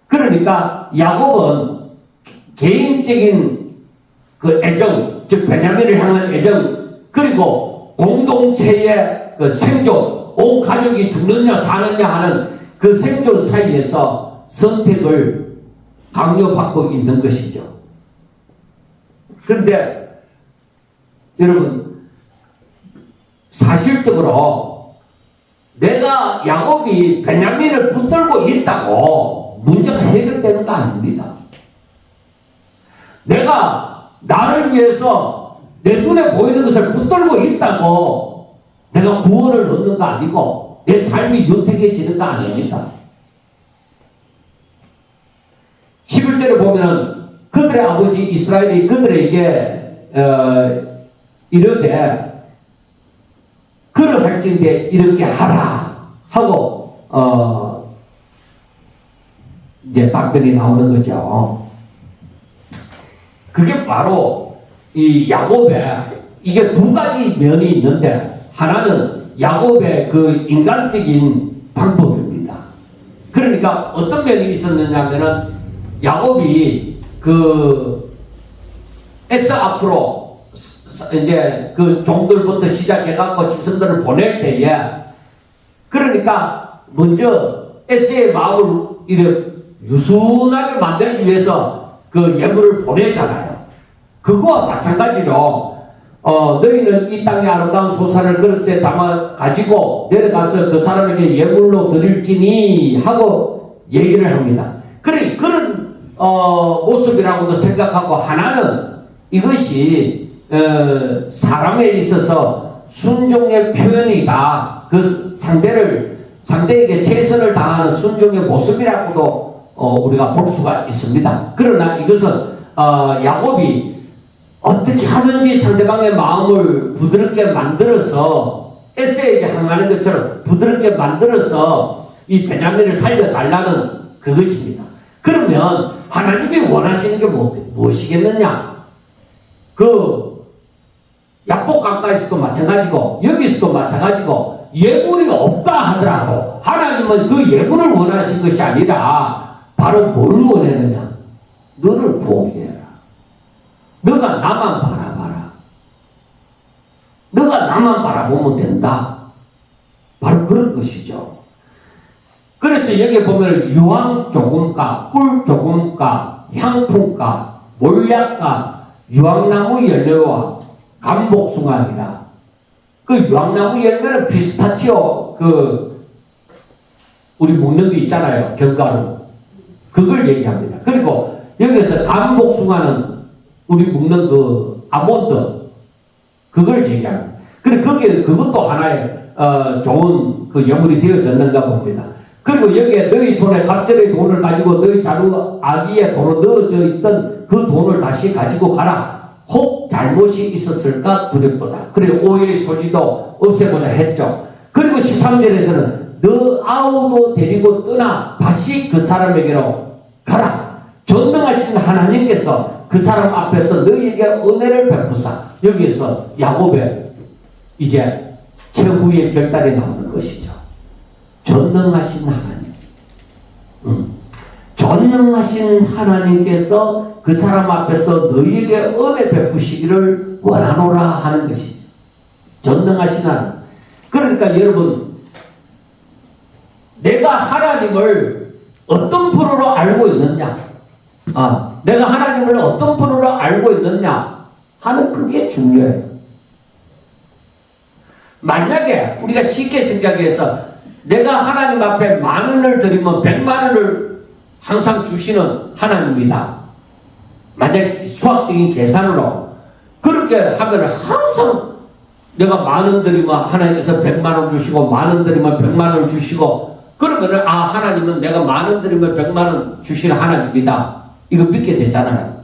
Speaker 1: 그러니까 야곱은 개인적인 그 애정, 즉 베냐민을 향한 애정, 그리고 공동체의 그 생존, 온 가족이 죽느냐 사느냐 하는 그 생존 사이에서 선택을 강요받고 있는 것이죠. 그런데 여러분, 사실적으로 내가 야곱이 베냐민을 붙들고 있다고 문제가 해결되는 거 아닙니다. 내가 나를 위해서 내 눈에 보이는 것을 붙들고 있다고 내가 구원을 얻는 거 아니고 내 삶이 윤택해지는 거 아닙니다. 11절에 보면은 그들의 아버지 이스라엘이 그들에게 이르되 그를 할진대 이렇게 하라 하고 이제 답변이 나오는 거죠. 그게 바로 이 야곱의 이게 2가지 면이 있는데 하나는 야곱의 그 인간적인 방법입니다. 그러니까 어떤 면이 있었느냐면은 야곱이 그 에서 앞으로 이제 그 종들부터 시작해갖고 짐승들을 보낼 때에 그러니까 먼저 에서의 마음을 이렇게 유순하게 만들기 위해서 그 예물을 보내잖아요. 그거와 마찬가지로 너희는 이 땅의 아름다운 소산을 그릇에 담아 가지고 내려가서 그 사람에게 예물로 드릴지니 하고 얘기를 합니다. 그런 모습이라고도 생각하고 하나는 이것이 사람에 있어서 순종의 표현이다. 그 상대에게 최선을 다하는 순종의 모습이라고도 우리가 볼 수가 있습니다. 그러나 이것은 야곱이 어떻게 하든지 상대방의 마음을 부드럽게 만들어서 에서에게 항하는 것처럼 부드럽게 만들어서 이 베냐민을 살려달라는 그것입니다. 그러면 하나님이 원하시는 게 무엇이겠느냐? 그 야복 가까이서도 마찬가지고 여기서도 마찬가지고 예물이 없다 하더라도 하나님은 그 예물을 원하신 것이 아니라 바로 뭘 원했느냐? 너를 포기해라. 너가 나만 바라봐라. 너가 나만 바라보면 된다. 바로 그런 것이죠. 그래서 여기 보면 유황 조금가, 꿀 조금가, 향품가, 몰약가, 유황나무 열매와 감복숭아니라. 그 유황나무 열매는 피스타치오 우리 먹는 게 있잖아요. 견과류. 그걸 얘기합니다. 그리고 여기서 감복숭아는 우리 먹는 그 아몬드 그걸 얘기합니다. 그리고 거기에 그것도 하나의 좋은 그 예물이 되어졌는가 봅니다. 그리고 여기에 너희 손에 갑절의 돈을 가지고 너희 자루 아기의 돈을 넣어져 있던 그 돈을 다시 가지고 가라. 혹 잘못이 있었을까 두렵도다. 그리고 오해의 소지도 없애고자 했죠. 그리고 13절에서는 너 아우도 데리고 떠나 다시 그 사람에게로 가라. 전능하신 하나님께서 그 사람 앞에서 너희에게 은혜를 베푸사. 여기에서 야곱의 이제 최후의 결단이 나오는 것이죠. 전능하신 하나님. 전능하신 하나님께서 그 사람 앞에서 너희에게 은혜 베푸시기를 원하노라 하는 것이죠. 전능하신 하나님. 그러니까 여러분, 내가 하나님을 어떤 분으로 알고 있느냐? 내가 하나님을 어떤 분으로 알고 있느냐? 하는 그게 중요해요. 만약에 우리가 쉽게 생각해서 내가 하나님 앞에 10,000원을 드리면 100,000원을 항상 주시는 하나님이다. 만약 수학적인 계산으로 그렇게 하면 항상 내가 10,000원 드리면 하나님께서 100,000원 주시고 10,000원 드리면 100,000원을 주시고 그러면은 하나님은 내가 10,000원 드리면 100,000원 주시는 하나님이다. 이거 믿게 되잖아요.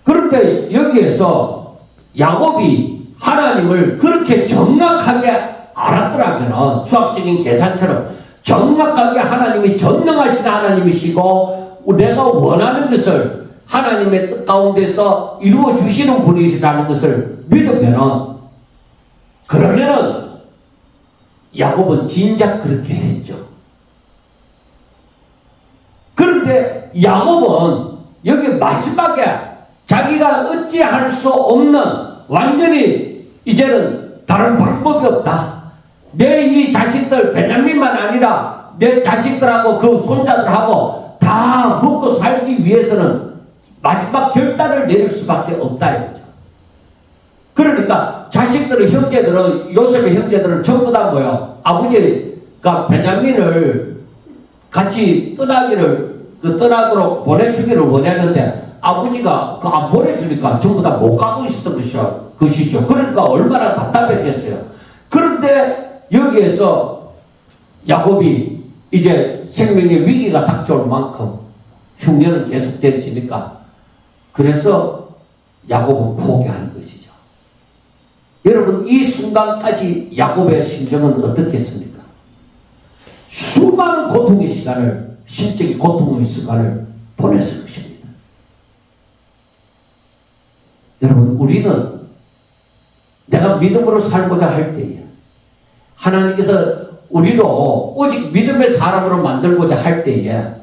Speaker 1: 그런데 여기에서 야곱이 하나님을 그렇게 정확하게 알았더라면 수학적인 계산처럼 정확하게 하나님이 전능하신 하나님이시고 내가 원하는 것을 하나님의 뜻 가운데서 이루어 주시는 분이시라는 것을 믿으면은, 그러면은 야곱은 진작 그렇게 했죠. 그런데 야곱은 여기 마지막에 자기가 어찌할 수 없는, 완전히 이제는 다른 방법이 없다. 내 이 자식들, 베냐민만 아니라 내 자식들하고 그 손자들하고 다 먹고 살기 위해서는 마지막 결단을 내릴 수밖에 없다 이거죠. 그러니까 자식들은, 형제들은, 요셉의 형제들은 전부 다 뭐요? 아버지가 베냐민을 같이 떠나도록 보내주기를 원했는데 아버지가 안 보내주니까 전부 다 못 가고 있었던 것이죠. 그러니까 얼마나 답답했겠어요. 그런데 여기에서 야곱이 이제 생명의 위기가 닥쳐올 만큼 흉년은 계속되어지니까, 그래서 야곱은 포기하는 것이죠. 여러분, 이 순간까지 야곱의 심정은 어떻겠습니까? 수많은 고통의 시간을, 심적인 고통의 시간을 보냈을 것입니다. 여러분, 우리는 내가 믿음으로 살고자 할 때에 하나님께서 우리로 오직 믿음의 사람으로 만들고자 할 때에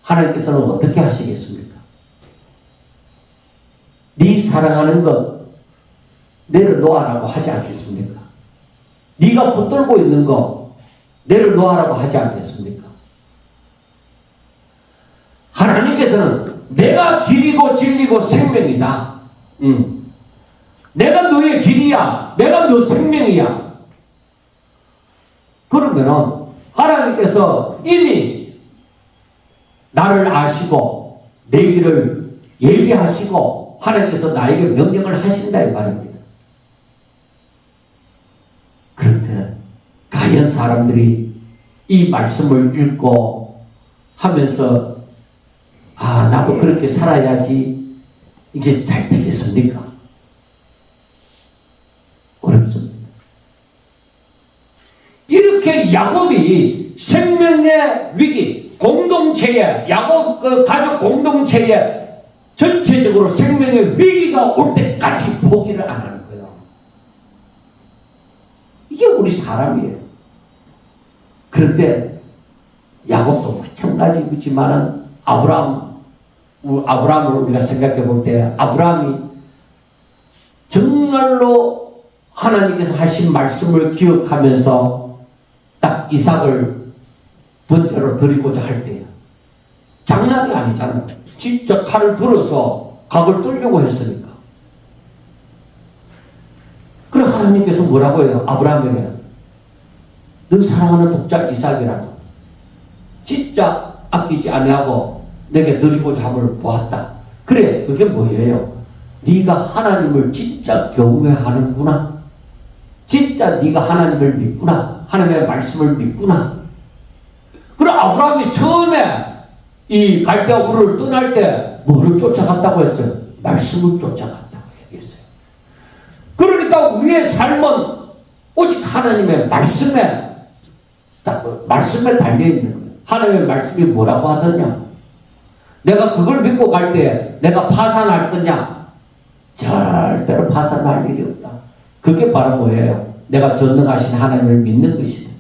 Speaker 1: 하나님께서는 어떻게 하시겠습니까? 네 사랑하는 것 내려놓으라고 하지 않겠습니까? 네가 붙들고 있는 거 내려놓으라고 하지 않겠습니까? 하나님께서는 내가 길이고 진리고 생명이다. 내가 너의 길이야. 내가 너 생명이야. 그러면은 하나님께서 이미 나를 아시고 내 길을 예비하시고 하나님께서 나에게 명령을 하신다 이 말입니다. 그런데 과연 사람들이 이 말씀을 읽고 하면서 나도 그렇게 살아야지 이게 잘 되겠습니까? 어렵습니다. 이렇게 야곱이 생명의 위기, 공동체에, 야곱 그 가족 공동체에 전체적으로 생명의 위기가 올 때까지 포기를 안 하는 거예요. 이게 우리 사람이에요. 그런데 야곱도 마찬가지지만은 아브라함을 우리가 생각해 볼 때 아브라함이 정말로 하나님께서 하신 말씀을 기억하면서 딱 이삭을 번제로 드리고자 할 때요. 장난이 아니잖아요. 진짜 칼을 들어서 각을 뚫려고 했으니까. 그래 하나님께서 뭐라고 해요? 아브라함에게 너 사랑하는 독자 이삭이라도 진짜 아끼지 아니하고 내게 드리고자 함을 보았다. 그래 그게 뭐예요? 네가 하나님을 진짜 경외하는구나. 진짜 네가 하나님을 믿구나. 하나님의 말씀을 믿구나. 그래 아브라함이 처음에 이 갈대아 우르를 떠날 때 뭐를 쫓아갔다고 했어요? 말씀을 쫓아갔다고 얘기했어요. 그러니까 우리의 삶은 오직 하나님의 말씀에 달려있는 거예요. 하나님의 말씀이 뭐라고 하더냐? 내가 그걸 믿고 갈 때 내가 파산할 거냐? 절대로 파산할 일이 없다. 그게 바로 뭐예요? 내가 전능하신 하나님을 믿는 것이다.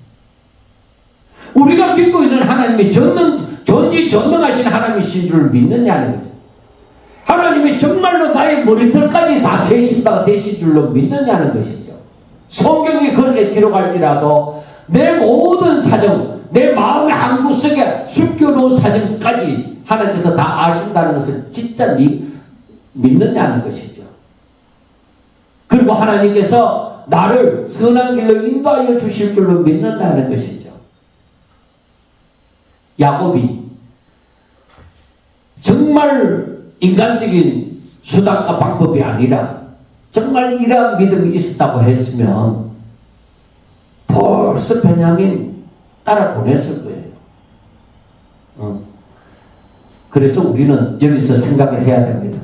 Speaker 1: 우리가 믿고 있는 하나님이 전지전능하신 하나님이신 줄 믿느냐는 거죠. 하나님이 정말로 나의 머리털까지 다 세신 바가 되신 줄로 믿느냐는 것이죠. 성경이 그렇게 기록할지라도 내 모든 사정, 내 마음의 한구석에 숨겨놓은 사정까지 하나님께서 다 아신다는 것을 진짜 믿느냐는 것이죠. 그리고 하나님께서 나를 선한 길로 인도하여 주실 줄로 믿는다는 것이죠. 야곱이 정말 인간적인 수단과 방법이 아니라 정말 이러한 믿음이 있었다고 했으면 벌써 베냐민 따라 보냈을 거예요. 그래서 우리는 여기서 생각을 해야 됩니다.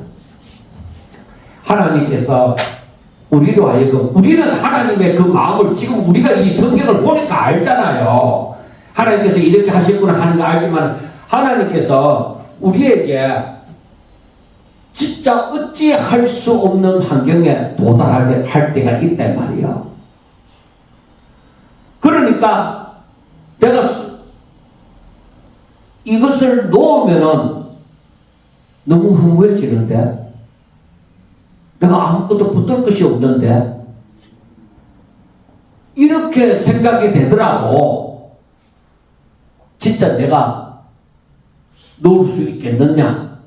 Speaker 1: 하나님께서 우리로 하여금 우리는 하나님의 그 마음을 지금 우리가 이 성경을 보니까 알잖아요. 하나님께서 이렇게 하셨구나 하는 거 알지만 하나님께서 우리에게 진짜 어찌할 수 없는 환경에 도달하게 할 때가 있단 말이에요. 그러니까 내가 이것을 놓으면은 너무 허무해지는데, 내가 아무것도 붙들 것이 없는데, 이렇게 생각이 되더라도 진짜 내가 놓을 수 있겠느냐?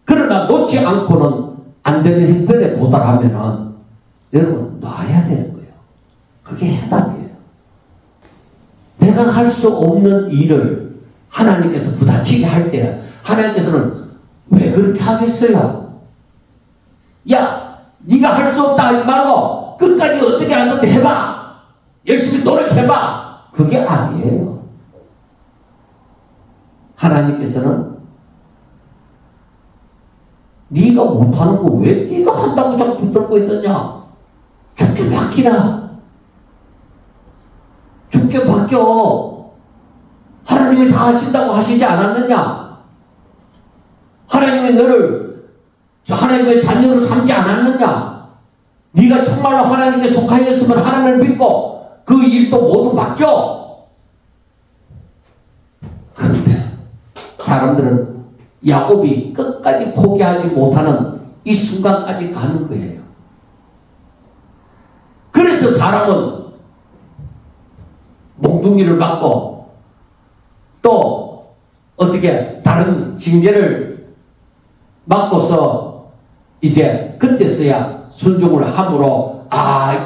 Speaker 1: 그러나 놓지 않고는 안 되는 형편에 도달하면은 여러분 놔야 되는 거예요. 그게 해답이에요. 내가 할 수 없는 일을 하나님께서 부딪히게 할 때 하나님께서는 왜 그렇게 하겠어요? 야, 네가 할 수 없다 하지 말고 끝까지 어떻게 하는데 해봐. 열심히 노력해봐. 그게 아니에요. 하나님께서는 네가 못하는 거 왜 네가 한다고 자꾸 붙들고 있느냐? 죽게 바뀌라. 죽게 바뀌어. 하나님이 다 하신다고 하시지 않았느냐? 하나님이 너를 하나님의 자녀로 삼지 않았느냐? 네가 정말로 하나님께 속하였으면 하나님을 믿고 그 일도 모두 맡겨. 그런데 사람들은 야곱이 끝까지 포기하지 못하는 이 순간까지 가는 거예요. 그래서 사람은 몽둥이를 맞고 또 어떻게 다른 징계를 맞고서 이제 그때서야 순종을 함으로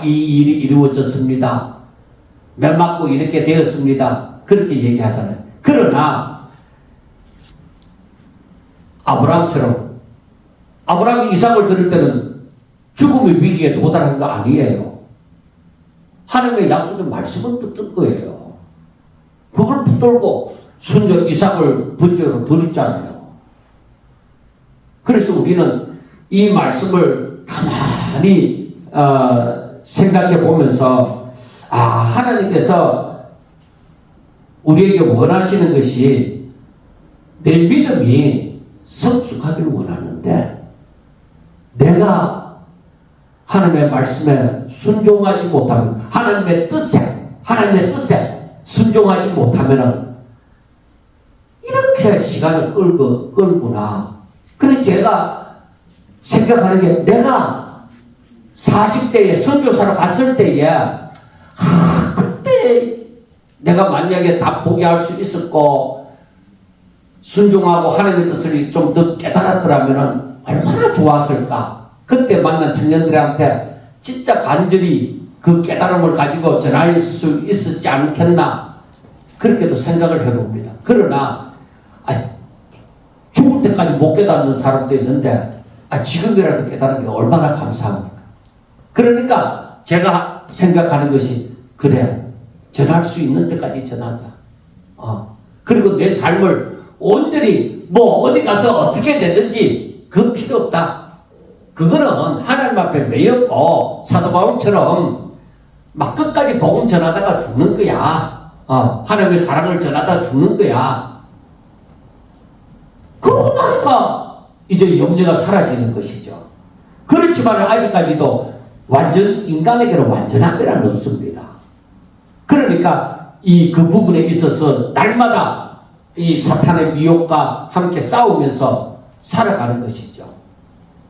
Speaker 1: 이 일이 이루어졌습니다. 매 맞고 이렇게 되었습니다. 그렇게 얘기하잖아요. 그러나 아브라함이 이삭을 드릴 때는 죽음의 위기에 도달한 거 아니에요. 하나님의 약속의 말씀을 붙든 거예요. 그걸 붙들고 순종 이삭을 번제로 드렸잖아요. 그래서 우리는 이 말씀을 가만히 생각해 보면서 하나님께서 우리에게 원하시는 것이 내 믿음이 성숙하기를 원하는데 내가 하나님의 말씀에 순종하지 못하면 하나님의 뜻에 순종하지 못하면 이렇게 시간을 끌구나. 그래서 제가 생각하는 게 내가 40대에 선교사로 갔을 때에 그때 내가 만약에 다 포기할 수 있었고 순종하고 하나님의 뜻을 좀 더 깨달았더라면 얼마나 좋았을까. 그때 만난 청년들한테 진짜 간절히 그 깨달음을 가지고 전할 수 있었지 않겠나 그렇게도 생각을 해봅니다. 그러나 죽을 때까지 못 깨닫는 사람도 있는데 지금이라도 깨달은 게 얼마나 감사합니까. 그러니까 제가 생각하는 것이 그래 전할 수 있는 데까지 전하자. 그리고 내 삶을 온전히 어디 가서 어떻게 되든지 그 필요 없다. 그거는 하나님 앞에 매였고 사도 바울처럼 막 끝까지 복음 전하다가 죽는 거야. 하나님의 사랑을 전하다가 죽는 거야. 그러고 나니까 이제 염려가 사라지는 것이죠. 그렇지만 아직까지도 인간에게는 완전한 거란 없습니다. 그러니까 그 부분에 있어서 날마다 이 사탄의 미혹과 함께 싸우면서 살아가는 것이죠.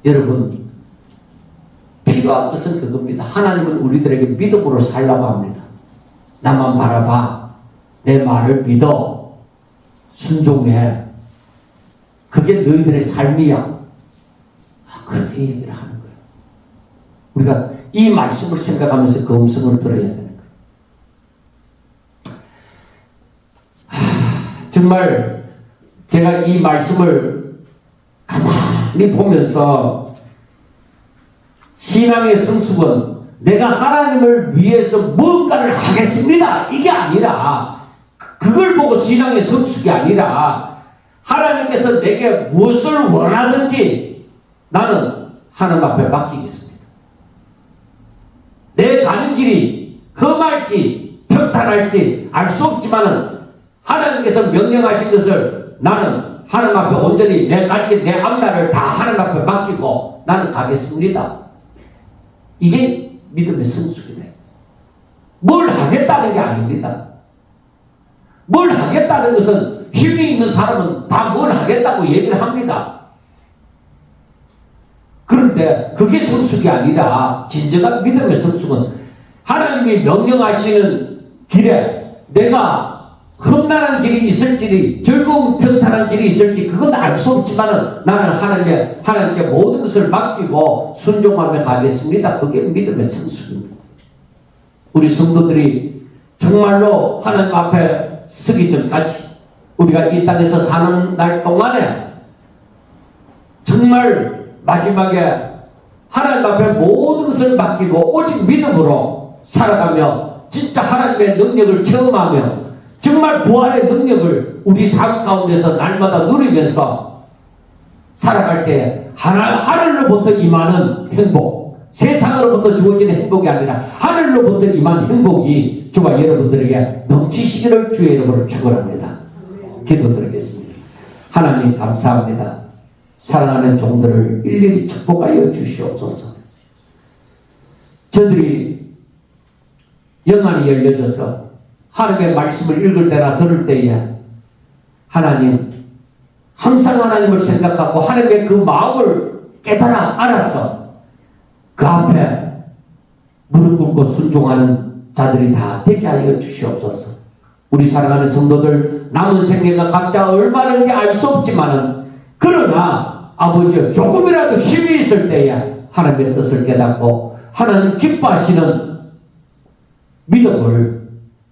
Speaker 1: 여러분, 필요한 것은 그겁니다. 하나님은 우리들에게 믿음으로 살라고 합니다. 나만 바라봐. 내 말을 믿어. 순종해. 그게 너희들의 삶이야. 그렇게 얘기를 하는 거예요. 우리가 이 말씀을 생각하면서 그 음성을 들어야 되는 거예요. 정말 제가 이 말씀을 가만히 보면서 신앙의 성숙은 내가 하나님을 위해서 무언가를 하겠습니다. 이게 아니라 그걸 보고 신앙의 성숙이 아니라 하나님께서 내게 무엇을 원하든지 나는 하나님 앞에 맡기겠습니다. 내 가는 길이 험할지 평탄할지 알 수 없지만은 하나님께서 명령하신 것을 나는 하나님 앞에 온전히 내 갈길, 내 앞날을 다 하나님 앞에 맡기고 나는 가겠습니다. 이게 믿음의 성숙이다. 뭘 하겠다는 게 아닙니다. 뭘 하겠다는 것은 힘이 있는 사람은 다 뭘 하겠다고 얘기를 합니다. 그런데 그게 성숙이 아니라 진정한 믿음의 성숙은 하나님이 명령하시는 길에 내가 험난한 길이 있을지 즐거운 평탄한 길이 있을지 그건 알 수 없지만 나는 하나님께 모든 것을 맡기고 순종하며 가겠습니다. 그게 믿음의 성숙입니다. 우리 성도들이 정말로 하나님 앞에 서기 전까지 우리가 이 땅에서 사는 날 동안에 정말 마지막에 하나님 앞에 모든 것을 맡기고 오직 믿음으로 살아가며 진짜 하나님의 능력을 체험하며 정말 부활의 능력을 우리 삶 가운데서 날마다 누리면서 살아갈 때 하늘로부터 임하는 행복, 세상으로부터 주어지는 행복이 아니라 하늘로부터 임한 행복이 저와 여러분들에게 넘치시기를 주의 이름으로 축원합니다. 기도드리겠습니다. 하나님 감사합니다. 사랑하는 종들을 일일이 축복하여 주시옵소서. 저들이 영안이 열려져서 하나님의 말씀을 읽을 때나 들을 때에 하나님 항상 하나님을 생각하고 하나님의 그 마음을 깨달아 알아서 그 앞에 무릎 꿇고 순종하는 자들이 다 되게 하여 주시옵소서. 우리 사랑하는 성도들 남은 생애가 각자 얼마는지 알 수 없지만은 그러나 아버지 조금이라도 힘이 있을 때에 하나님의 뜻을 깨닫고 하나님 기뻐하시는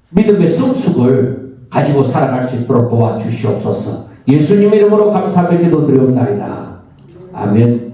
Speaker 1: 믿음의 성숙을 가지고 살아갈 수 있도록 도와주시옵소서. 예수님 이름으로 감사하며 기도드리옵나이다. 아멘.